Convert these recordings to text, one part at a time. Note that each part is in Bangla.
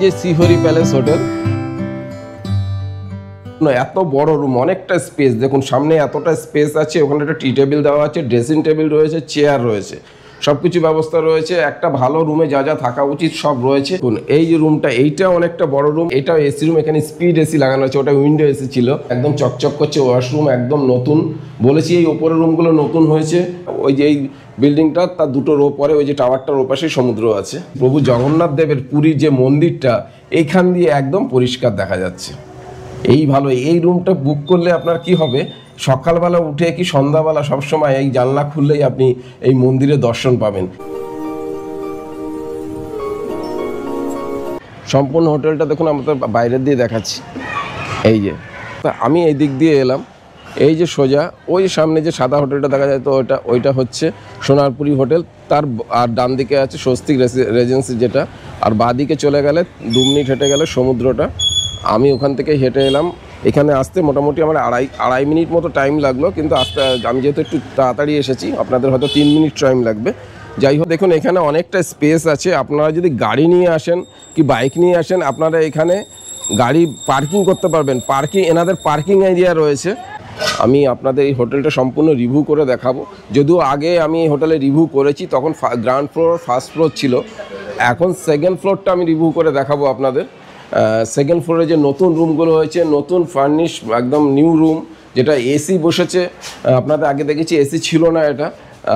যে শ্রীহরি প্যালেস হোটেল, এত বড় রুম, অনেকটা স্পেস, দেখুন সামনে এতটা স্পেস আছে, ওখানে একটা টি টেবিল দেওয়া আছে, ড্রেসিং টেবিল রয়েছে, চেয়ার রয়েছে, সব কিছু ব্যবস্থা রয়েছে। একটা ভালো রুমে যা যা থাকা উচিত সব রয়েছে। এই যে রুমটা, এইটা অনেকটা বড় রুম, এটাও এসি রুম, এখানে স্পিড এসি লাগানো আছে, ওটা উইন্ডো এসি ছিল, একদম চকচক করছে। ওয়াশরুম একদম নতুন, বলেছি এই ওপরের রুমগুলো নতুন হয়েছে। ওই যে এই বিল্ডিংটা, তার দুটো রো পরে ওই যে টাওয়ারটার ওপাশে সমুদ্র আছে। প্রভু জগন্নাথ দেবের পুরীর যে মন্দিরটা, এইখান দিয়ে একদম পরিষ্কার দেখা যাচ্ছে। এই ভালো, এই রুমটা বুক করলে আপনার কি হবে, সকালবেলা উঠে কি সন্ধ্যাবেলা সবসময় এই জানলা খুললেই আপনি এই মন্দিরে দর্শন পাবেন। সম্পূর্ণ হোটেলটা দেখুন, আমাদের বাইরের দিয়ে দেখাচ্ছি। এই যে আমি এই দিক দিয়ে এলাম, এই যে সোজা ওই সামনে যে সাদা হোটেলটা দেখা যায়, তো ওইটা হচ্ছে সোনারপুরি হোটেল। তার আর ডান দিকে আছে স্বস্তিক রেজেন্সি যেটা, আর বাঁ দিকে চলে গেলে 2 মিনিট হেঁটে গেলে সমুদ্রটা। আমি ওখান থেকে হেঁটে এলাম, এখানে আসতে মোটামুটি আমার আড়াই মিনিট মতো টাইম লাগলো, কিন্তু আমি যেহেতু একটু তাড়াতাড়ি এসেছি, আপনাদের হয়তো 3 মিনিট টাইম লাগবে। যাই হোক, দেখুন এখানে অনেকটা স্পেস আছে। আপনারা যদি গাড়ি নিয়ে আসেন কি বাইক নিয়ে আসেন, আপনারা এখানে গাড়ি পার্কিং করতে পারবেন। এনাদের পার্কিং এরিয়া রয়েছে। আমি আপনাদের এই হোটেলটা সম্পূর্ণ রিভিউ করে দেখাবো। যদিও আগে আমি এই হোটেলে রিভিউ করেছি, তখন গ্রাউন্ড ফ্লোর ফার্স্ট ফ্লোর ছিল, এখন সেকেন্ড ফ্লোরটা আমি রিভিউ করে দেখাবো আপনাদের। সেকেন্ড ফ্লোরে যে নতুন রুমগুলো হয়েছে, নতুন ফার্নিশ, একদম নিউ রুম, যেটা এসি বসেছে। আপনাদের আগে দেখেছি এসি ছিল না। এটা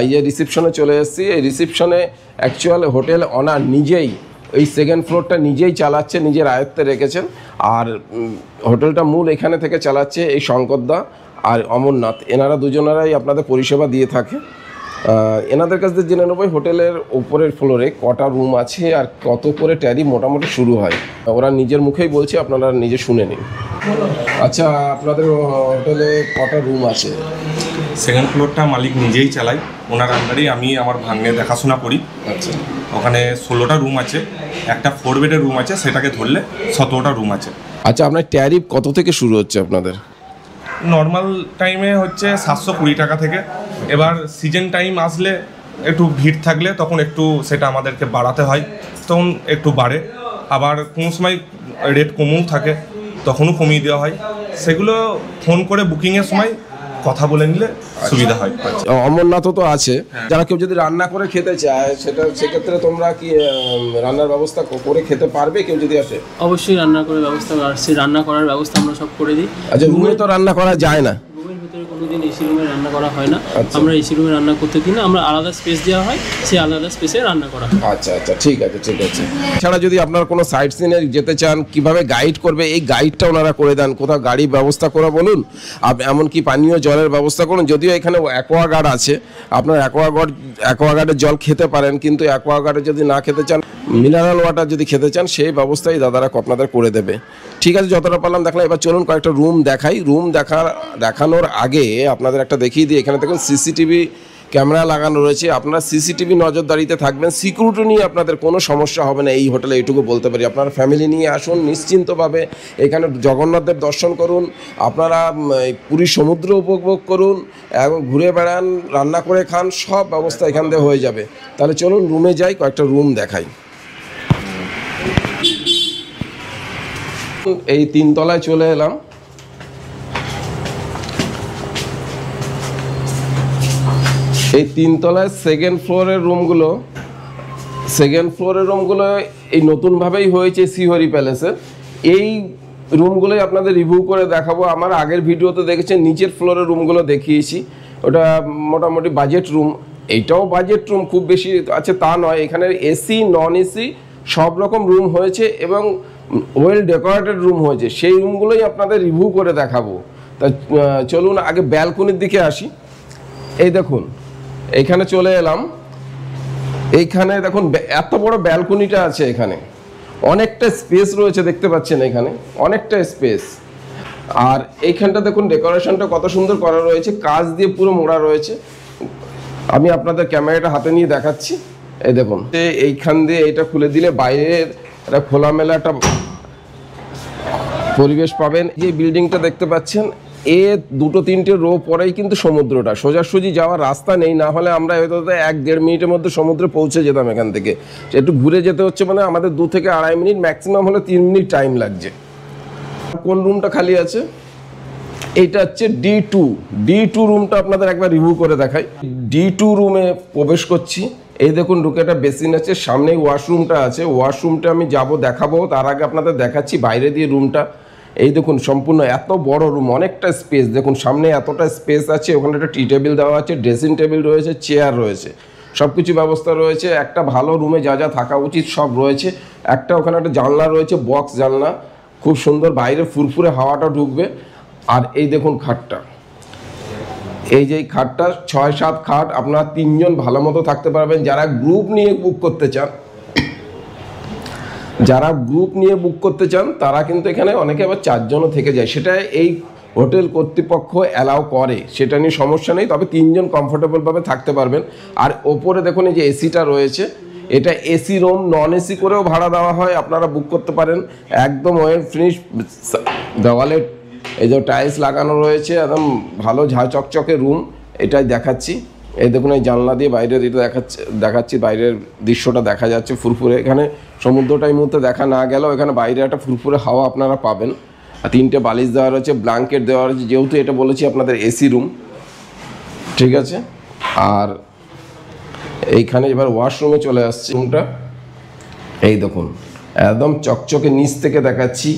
এই যে রিসেপশনে চলে এসেছি, এই রিসেপশনে অ্যাকচুয়াল হোটেল ওনার নিজেই এই সেকেন্ড ফ্লোরটা নিজেই চালাচ্ছে, নিজের আয়ত্তে রেখেছেন। আর হোটেলটা মূল এখানে থেকে চালাচ্ছে এই শঙ্করদা আর অমরনাথ, এনারা দুজনেরাই আপনাদের পরিষেবা দিয়ে থাকে। এনাদের কাছ থেকে জেনে নেবো হোটেলের উপরের ফ্লোরে কটা রুম আছে আর কত করে ট্যারিফ মোটামুটি শুরু হয়। ওরা নিজের মুখেই বলছে, আপনারা নিজে শুনে নিন। আচ্ছা, আপনাদের হোটেলে কটা রুম আছে? সেকেন্ড ফ্লোরটা মালিক নিজেই চালায়, ওনার আন্ডারেই আমি আমার ভাগ্নে দেখাশোনা করি। আচ্ছা, ওখানে 16টা রুম আছে, একটা 4 বেডের রুম আছে, সেটাকে ধরলে 17টা রুম আছে। আচ্ছা, আপনার ট্যারিফ কত থেকে শুরু হচ্ছে আপনাদের? নর্মাল টাইমে হচ্ছে 720 টাকা থেকে। এবার সিজন টাইম আসলে, একটু ভিড় থাকলে তখন একটু সেটা আমাদেরকে বাড়াতে হয়, তখন একটু বাড়ে। আবার কোনো সময় রেট কমও থাকে, তখনও কমিয়ে দেওয়া হয়। সেগুলো ফোন করে বুকিংয়ের সময় কথা বলে নিলে সুবিধা হয়। অমরনাথও তো আছে, যারা কেউ যদি রান্না করে খেতে চায়, সেক্ষেত্রে তোমরা কি রান্নার ব্যবস্থা করে খেতে পারবে কেউ যদি আসে? অবশ্যই রান্না করে ব্যবস্থা আসছে, রান্না করার ব্যবস্থা আমরা সব করে দিই। আচ্ছা, রুমে তো রান্না করা যায় না? রুমের ভিতরে কোনোদিন এসি রুমে রান্না করা হয় না। আমরা এসি রুমে রান্না করতে দিই না, আমরা আলাদা স্পেস দেওয়া হয়, সেই আলাদা স্পেসে রান্না করা হয়। আচ্ছা আচ্ছা, ঠিক আছে ঠিক আছে। এছাড়া যদি আপনার কোনো সাইট সিনে যেতে চান, কিভাবে গাইড করবে, এই গাইডটা ওনারা করে দেন। কোথাও গাড়ি ব্যবস্থা করা বলুন, এমনকি পানীয় জলের ব্যবস্থা করুন। যদিও এখানে অ্যাকোয়াগার্ড আছে, আপনার অ্যাকোয়াগার্ডের জল খেতে পারেন, কিন্তু অ্যাকোয়াগার্ডে যদি না খেতে চান, মিনারেল ওয়াটার যদি খেতে চান, সেই ব্যবস্থাই দাদারা আপনাদের করে দেবে। ঠিক আছে, যতটা পারলাম দেখলাম। এবার চলুন কয়েকটা রুম দেখাই। রুম দেখানোর আগে আপনাদের একটা দেখিয়ে দিই। এখানে দেখুন সিসিটিভি ক্যামেরা লাগানো রয়েছে, আপনারা সিসিটিভি নজরদারিতে থাকবেন। সিকিউরিটি নিয়ে আপনাদের কোনো সমস্যা হবে না এই হোটেলে, এইটুকু বলতে পারি। আপনারা ফ্যামিলি নিয়ে আসুন নিশ্চিন্তভাবে, এখানে জগন্নাথদেব দর্শন করুন, আপনারা পুরীর সমুদ্র উপভোগ করুন এবং ঘুরে বেড়ান, রান্না করে খান, সব ব্যবস্থা এখান থেকে হয়ে যাবে। তাহলে চলুন রুমে যাই, কয়েকটা রুম দেখাই। এই 3 তলায় চলে এলাম। এই 3 তলায় সেকেন্ড ফ্লোরের রুমগুলো এই নতুনভাবেই হয়েছে শ্রীহরি প্যালেসের। এই রুমগুলোই আপনাদের রিভিউ করে দেখাবো। আমার আগের ভিডিওতে দেখেছেন নিচের ফ্লোরের রুমগুলো দেখিয়েছি, ওটা মোটামুটি বাজেট রুম। এইটাও বাজেট রুম, খুব বেশি আছে তা নয়। এখানে এসি নন এসি সব রকম রুম হয়েছে এবং ওয়েল ডেকোরেটেড রুম হয়েছে। সেই রুমগুলোই আপনাদের রিভিউ করে দেখাবো। তা চলুন আগে ব্যালকনির দিকে আসি। এই দেখুন, এইখানে চলে এলাম। এইখানে দেখুন এত বড় ব্যালকনিটা আছে, এখানে অনেকটা স্পেস রয়েছে, দেখতে পাচ্ছেন এখানে অনেকটা স্পেস। আর এইখানটা দেখুন ডেকোরেশনটা কত সুন্দর করা রয়েছে, কাঁচ দিয়ে পুরো মোড়া রয়েছে। আমি আপনাদের ক্যামেরাটা হাতে নিয়ে দেখাচ্ছি। এই দেখুন, এইখান দিয়ে এটা খুলে দিলে বাইরের একটা খোলামেলা একটা পরিবেশ পাবেন। যে বিল্ডিংটা দেখতে পাচ্ছেন, এ দুটো তিনটে রো পরেই কিন্তু সমুদ্রটা, সোজাসুজি যাওয়ার রাস্তা নেই, না হলে আমরা হয়তো 1-1.5 মিনিটের মধ্যে সমুদ্রে পৌঁছে যেতাম এখান থেকে। একটু ঘুরে যেতে হচ্ছে, মানে আমাদের 2 থেকে 2.5 মিনিট, ম্যাক্সিমাম হলে 3 মিনিট টাইম লাগছে। কোন রুমটা খালি আছে? এইটা হচ্ছে D2 রুমটা আপনাদের একবার রিভিউ করে দেখাই। D2 রুমে প্রবেশ করছি, এই দেখুন ঢুকে একটা বেসিন আছে, সামনেই ওয়াশরুমটা আছে। ওয়াশরুমটা আমি যাব দেখাবো, তার আগে আপনাদের দেখাচ্ছি বাইরে দিয়ে রুমটা। এই দেখুন সম্পূর্ণ এত বড় রুম, অনেকটা স্পেস, দেখুন সামনে এতটা স্পেস আছে। ওখানে একটা টি টেবিল দেওয়া আছে, ড্রেসিং টেবিল রয়েছে, চেয়ার রয়েছে, সব কিছু ব্যবস্থা রয়েছে। একটা ভালো রুমে যা যা থাকা উচিত সব রয়েছে। একটা ওখানে একটা জানলা রয়েছে, বক্স জানলা, খুব সুন্দর, বাইরে ফুরফুরে হাওয়াটা ঢুকবে। আর এই দেখুন খাটটা, এই যে খাটটা 6-7 খাট, আপনারা 3 জন ভালো মতো থাকতে পারবেন। যারা গ্রুপ নিয়ে বুক করতে চান তারা কিন্তু এখানে অনেকে আবার 4 জনও থেকে যায়, সেটা এই হোটেল কর্তৃপক্ষ অ্যালাউ করে, সেটা নিয়ে সমস্যা নেই। তবে 3 জন কমফোর্টেবলভাবে থাকতে পারবেন। আর ওপরে দেখুন এই যে এসিটা রয়েছে, এটা এসি রুম, নন এসি করেও ভাড়া দেওয়া হয়, আপনারা বুক করতে পারেন। একদম ওয়েল ফিনিশ, দেওয়ালে এই যে টাইলস লাগানো রয়েছে, একদম ভালো ঝাঁ চকচকে রুম। এটাই দেখাচ্ছি, এই দেখুন এই জানলা দিয়ে বাইরের এটা দেখাচ্ছি, বাইরের দৃশ্যটা দেখা যাচ্ছে ফুরফুরে। এখানে সমুদ্রটা এই মুহূর্তে দেখা না গেলেও এখানে বাইরে একটা ফুরফুরে হাওয়া আপনারা পাবেন। আর 3টে বালিশ দেওয়া রয়েছে, ব্ল্যাঙ্কেট দেওয়া রয়েছে, যেহেতু এটা বলেছি আপনাদের এসি রুম, ঠিক আছে। আর এইখানে এবার ওয়াশরুমে চলে আসছে রুমটা, এই দেখুন একদম চকচকে নিচ থেকে দেখাচ্ছি,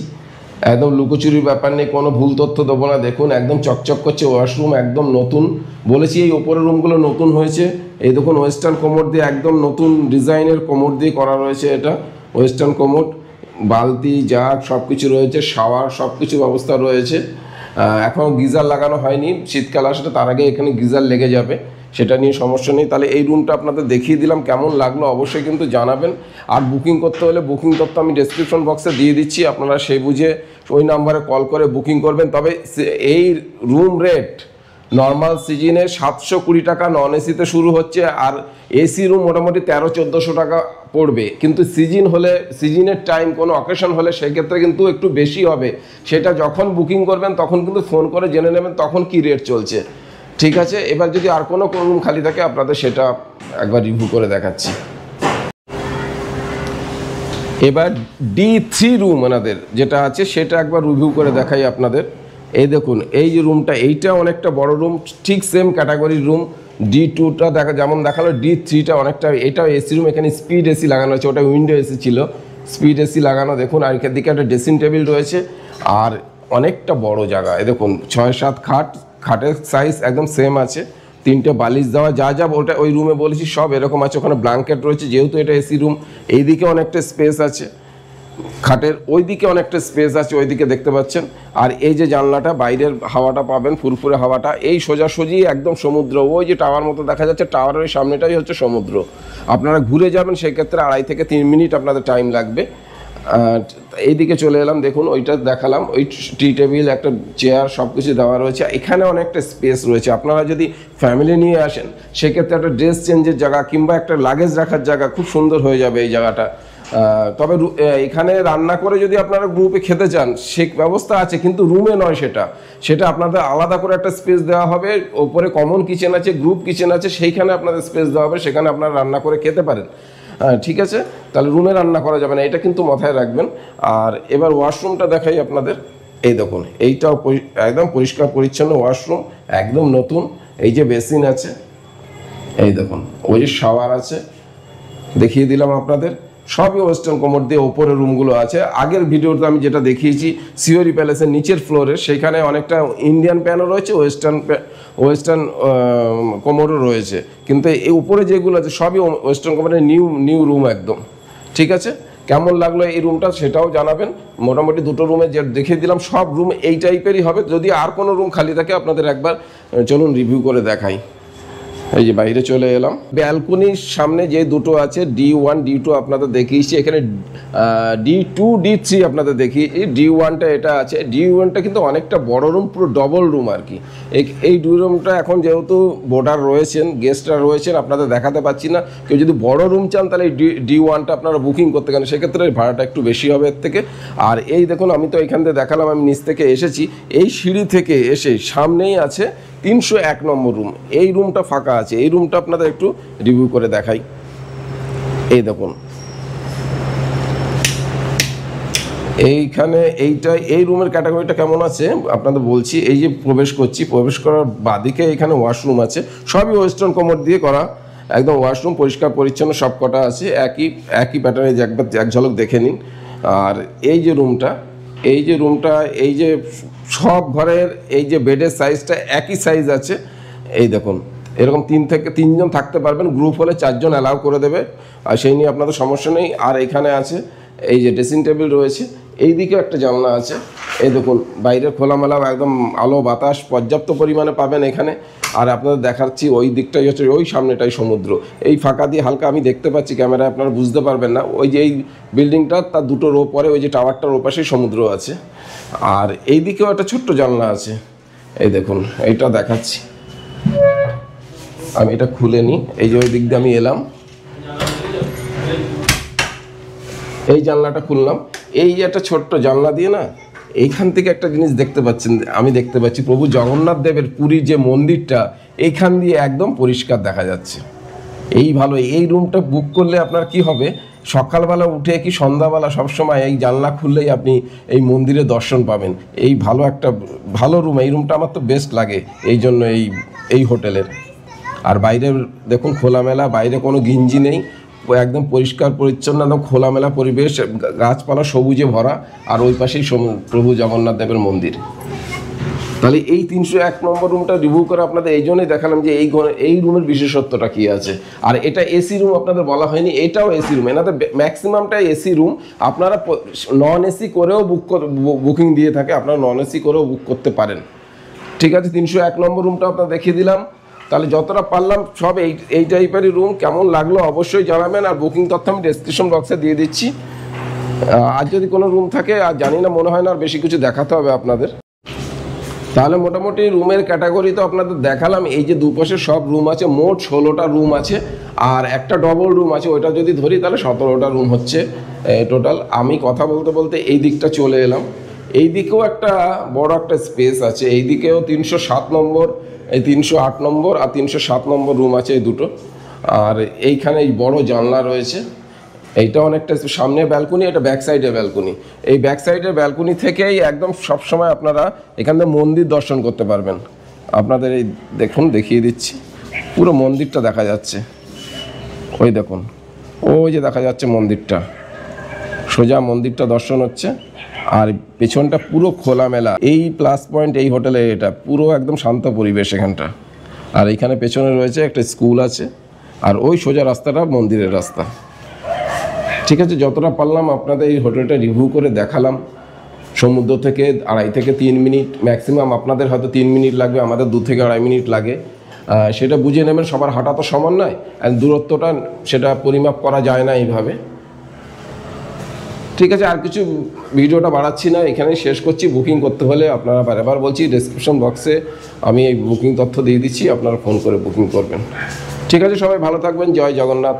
একদম লুকোচুরির ব্যাপার নেই, কোনো ভুল তথ্য দেবো না। দেখুন একদম চকচক করছে ওয়াশরুম, একদম নতুন। বলেছি এই ওপরের রুমগুলো নতুন হয়েছে। এই দেখুন ওয়েস্টার্ন কোমোড দিয়ে, একদম নতুন ডিজাইনের কোমোড দিয়ে করা রয়েছে, এটা ওয়েস্টার্ন কোমোড, বালতি জাগ সব কিছু রয়েছে, শাওয়ার সব কিছু ব্যবস্থা রয়েছে। এখনও গিজার লাগানো হয়নি, শীতকাল আসলে তার আগে এখানে গিজার লেগে যাবে, সেটা নিয়ে সমস্যা নেই। তাহলে এই রুমটা আপনাদের দেখিয়ে দিলাম, কেমন লাগলো অবশ্যই কিন্তু জানাবেন। আর বুকিং করতে হলে বুকিং তথ্য আমি ডেসক্রিপশন বক্সে দিয়ে দিচ্ছি, আপনারা সেই বুঝে ওই নাম্বারে কল করে বুকিং করবেন। তবে এই রুম রেট নর্মাল সিজনে 720 টাকা, নন এসিতে শুরু হচ্ছে, আর এসি রুম মোটামুটি 1300-1400 টাকা পড়বে। কিন্তু সিজনের টাইম কোনো অকেশন হলে সেক্ষেত্রে কিন্তু একটু বেশি হবে। সেটা যখন বুকিং করবেন তখন কিন্তু ফোন করে জেনে নেবেন তখন কি রেট চলছে, ঠিক আছে। এবার যদি আর কোনো রুম খালি থাকে আপনাদের সেটা একবার রিভিউ করে দেখাচ্ছি। এবার D3 রুম ওনাদের যেটা আছে সেটা একবার রিভিউ করে দেখাই আপনাদের। এই দেখুন এই যে রুমটা, এইটা অনেকটা বড় রুম, ঠিক সেম ক্যাটাগরির রুম। D2টা যেমন দেখালো, D3টা অনেকটা, এটাও এসি রুম, এখানে স্পিড এসি লাগানো আছে, ওটা উইন্ডো এসি ছিল, স্পিড এসি লাগানো। দেখুন আর এখান দিকে একটা ড্রেসিং টেবিল রয়েছে, আর অনেকটা বড় জায়গা। এই দেখুন 6-7 খাট, খাটের সাইজ একদম সেম আছে, 3টে বালিশ দেওয়া, যা ওটা ওই রুমে বলেছি সব এরকম আছে। ওখানে ব্ল্যাঙ্কেট রয়েছে, যেহেতু এটা এসি রুম। এইদিকে অনেকটা স্পেস আছে, খাটের ওইদিকে অনেকটা স্পেস আছে, ওইদিকে দেখতে পাচ্ছেন। আর এই যে জানলাটা, বাইরের হাওয়াটা পাবেন, ফুরফুরে হাওয়াটা। এই সোজাসুজি একদম সমুদ্র, ওই যে টাওয়ার মতো দেখা যাচ্ছে, টাওয়ারের সামনেটাই হচ্ছে সমুদ্র। আপনারা ঘুরে যাবেন সেক্ষেত্রে 2.5 থেকে 3 মিনিট আপনাদের টাইম লাগবে। এইদিকে চলে এলাম, দেখুন ওইটা দেখালাম, ওই টি টেবিল, একটা চেয়ার, সব কিছু দেওয়া রয়েছে। এখানে অনেকটা স্পেস রয়েছে, আপনারা যদি ফ্যামিলি নিয়ে আসেন সেক্ষেত্রে একটা ড্রেস চেঞ্জের জায়গা কিংবা একটা লাগেজ রাখার জায়গা খুব সুন্দর হয়ে যাবে এই জায়গাটা। তবে এখানে রান্না করে যদি আপনারা গ্রুপে খেতে চান সে ব্যবস্থা আছে, কিন্তু রুমে নয়, সেটা আপনাদের আলাদা করে একটা স্পেস দেওয়া হবে। ওপরে কমন কিচেন আছে, গ্রুপ কিচেন আছে, সেইখানে আপনাদের স্পেস দেওয়া হবে, সেখানে আপনারা রান্না করে খেতে পারেন, ঠিক আছে। তাহলে রুমে রান্না করা যাবে না, এটা কিন্তু মাথায় রাখবেন। আর এবার ওয়াশরুমটা দেখাই আপনাদের। এই দেখুন এইটাও একদম পরিষ্কার পরিচ্ছন্ন ওয়াশরুম, একদম নতুন। এই যে বেসিন আছে, এই দেখুন ওই যে শাওয়ার আছে, দেখিয়ে দিলাম আপনাদের। সবই ওয়েস্টার্ন কোমোড দিয়ে ওপরের রুমগুলো আছে। আগের ভিডিওতে আমি যেটা দেখিয়েছি সিওরি প্যালেসের নিচের ফ্লোরে, সেখানে অনেকটা ইন্ডিয়ান প্যানও রয়েছে, ওয়েস্টার্ন কোমোডও রয়েছে, কিন্তু এই উপরে যেগুলো আছে সবই ওয়েস্টার্ন কোমোডের নিউ রুম একদম, ঠিক আছে। কেমন লাগলো এই রুমটা সেটাও জানাবেন। মোটামুটি 2টো রুমে যে দেখিয়ে দিলাম, সব রুম এই টাইপেরই হবে। যদি আর কোনো রুম খালি থাকে আপনাদের একবার চলুন রিভিউ করে দেখাই। এই যে বাইরে চলে এলাম, ব্যালকনির সামনে যে দুটো আছে D1 D2 আপনাদের দেখিয়েছি, এখানে D2 D3 আপনাদের দেখি। D1টা এটা আছে, D1টা কিন্তু অনেকটা বড় রুম, পুরো ডবল রুম আর কি। এই দুই রুমটা এখন যেহেতু বোর্ডার রয়েছেন, গেস্টরা রয়েছেন, আপনাদের দেখাতে পাচ্ছি না। কেউ যদি বড় রুম চান তাহলে এই D1টা আপনারা বুকিং করতে পারেন, সেক্ষেত্রে ভাড়াটা একটু বেশি হবে এর থেকে। আর এই দেখুন, আমি তো এখান থেকে দেখালাম, আমি নিচ থেকে এসেছি, এই সিঁড়ি থেকে এসে সামনেই আছে 301 নম্বর রুম। এই রুমটা ফাঁকা আছে, এই রুমটা আপনাদের একটু রিভিউ করে দেখাই। এই দেখুন, এইখানে এই রুমের ক্যাটাগরিটা কেমন আছে আপনাদের বলছি। এই যে প্রবেশ করছি, প্রবেশ করার বাদিকে এখানে ওয়াশরুম আছে, সবই ওয়েস্টার্ন কমোড দিয়ে করা, একদম ওয়াশরুম পরিষ্কার পরিচ্ছন্ন সব কটা আছে, একই প্যাটার্নে, একবার এক ঝলক দেখে নিন। আর এই যে রুমটা, এই যে সব ঘরের এই যে বেডের সাইজটা একই সাইজ আছে। এই দেখুন, এরকম 3 থেকে 3 জন থাকতে পারবেন, গ্রুপ হলে 4 জন অ্যালাউ করে দেবে, আর সেই নিয়ে আপনাদের সমস্যা নেই। আর এখানে আছে এই যে ড্রেসিং টেবিল রয়েছে, এই দিকেও একটা জানলা আছে। এই দেখুন, বাইরে খোলামেলা একদম আলো বাতাস পর্যাপ্ত পরিমাণে পাবেন এখানে। আর আপনাদের দেখাচ্ছি ওই দিকটাই হচ্ছে, ওই সামনেটাই সমুদ্র। এই ফাঁকা দিয়ে হালকা আমি দেখতে পাচ্ছি, ক্যামেরায় আপনারা বুঝতে পারবেন না। ওই যে এই বিল্ডিংটা, তার দুটো রো পরে ওই যে টাওয়ারটার ওপাশেই সমুদ্র আছে। আর এই দিকেও একটা ছোট্ট জানলা আছে, এই দেখুন, এইটা দেখাচ্ছি আমি, এটা খুলে নিই। এই যে ওই দিক দিয়ে আমি এলাম, এই জানলাটা খুললাম। এই যে একটা ছোট্ট জানলা দিয়ে না, এইখান থেকে একটা জিনিস দেখতে পাচ্ছেন, আমি দেখতে পাচ্ছি প্রভু জগন্নাথ দেবের পুরীর যে মন্দিরটা, এইখান দিয়ে একদম পরিষ্কার দেখা যাচ্ছে। এই রুমটা বুক করলে আপনার কি হবে, সকালবেলা উঠে কি সন্ধ্যাবেলা সবসময় এই জানলা খুললেই আপনি এই মন্দিরে দর্শন পাবেন। এই ভালো রুম, এই রুমটা আমার তো বেস্ট লাগে এই জন্য এই হোটেলের। আর বাইরে দেখুন খোলামেলা, বাইরে কোনো গিঞ্জি নেই, একদম পরিষ্কার পরিচ্ছন্ন, একদম খোলামেলা পরিবেশ, গাছপালা সবুজে ভরা। আর ওই পাশেই প্রভু জগন্নাথ দেবের মন্দির। তাহলে এই 301 নম্বর রুমটা রিভিউ করে আপনাদের এই জন্যই দেখালাম যে এই রুমের বিশেষত্বটা কী আছে। আর এটা এসি রুম আপনাদের বলা হয়নি, এটাও এসি রুম। এনাদের ম্যাক্সিমামটাই এসি রুম। আপনারা নন এসি করেও বুকিং দিয়ে থাকে, আপনারা নন এসি করেও বুক করতে পারেন। ঠিক আছে, 301 নম্বর রুমটা আপনার দেখিয়ে দিলাম। তাহলে যতটা পারলাম সব এই টাইপেরই রুম। কেমন লাগলো অবশ্যই জানাবেন। আর বুকিং তথ্য আমি ডেসক্রিপশন বক্সে দিয়ে দিচ্ছি। আর যদি কোনো রুম থাকে, আর জানি না, মনে হয় না আর বেশি কিছু দেখাতে হবে আপনাদের। তাহলে মোটামুটি রুমের ক্যাটাগরি তো আপনাদের দেখালাম। এই যে দুপাশে সব রুম আছে, মোট 16টা রুম আছে। আর একটা ডবল রুম আছে, ওইটা যদি ধরি তাহলে 17টা রুম হচ্ছে টোটাল। আমি কথা বলতে বলতে এই দিকটা চলে এলাম। এই দিকেও একটা বড় একটা স্পেস আছে, এই দিকেও 307 নম্বর, এই 308 নম্বর আর 307 নম্বর রুম আছে এই দুটো। আর এইখানে এই বড় জানলা রয়েছে, এইটা অনেকটা সামনে ব্যালকনি, এটা ব্যাক সাইডে ব্যালকনি। এই ব্যাক সাইডের ব্যালকনি থেকেই একদম সবসময় আপনারা এখান থেকে মন্দির দর্শন করতে পারবেন। আপনাদের এই দেখুন, দেখিয়ে দিচ্ছি, পুরো মন্দিরটা দেখা যাচ্ছে। ওই দেখুন, ওই যে দেখা যাচ্ছে মন্দিরটা, সোজা মন্দিরটা দর্শন হচ্ছে। আর পেছনটা পুরো খোলামেলা। এই প্লাস পয়েন্ট এই হোটেলে, এটা পুরো একদম শান্ত পরিবেশ এখানটা। আর এইখানে পেছনে রয়েছে একটা স্কুল আছে, আর ওই সোজা রাস্তাটা মন্দিরের রাস্তা। ঠিক আছে, যতটা পারলাম আপনাদের এই হোটেলটা রিভিউ করে দেখালাম। সমুদ্র থেকে 2.5 থেকে 3 মিনিট ম্যাক্সিমাম, আপনাদের হয়তো 3 মিনিট লাগবে, আমাদের 2 থেকে 2.5 মিনিট লাগে। সেটা বুঝে নেবেন, সবার হাঁটা তো সমান নয়, আর দূরত্বটা সেটা পরিমাপ করা যায় না এইভাবে। ঠিক আছে, আর কিছু ভিডিওটা বাড়াচ্ছি না, এখানেই শেষ করছি। বুকিং করতে হলে আপনারা বারবার বলছি, ডেসক্রিপশন বক্সে আমি এই বুকিং তথ্য দিয়ে দিচ্ছি, আপনারা ফোন করে বুকিং করবেন। ঠিক আছে, সবাই ভালো থাকবেন। জয় জগন্নাথ।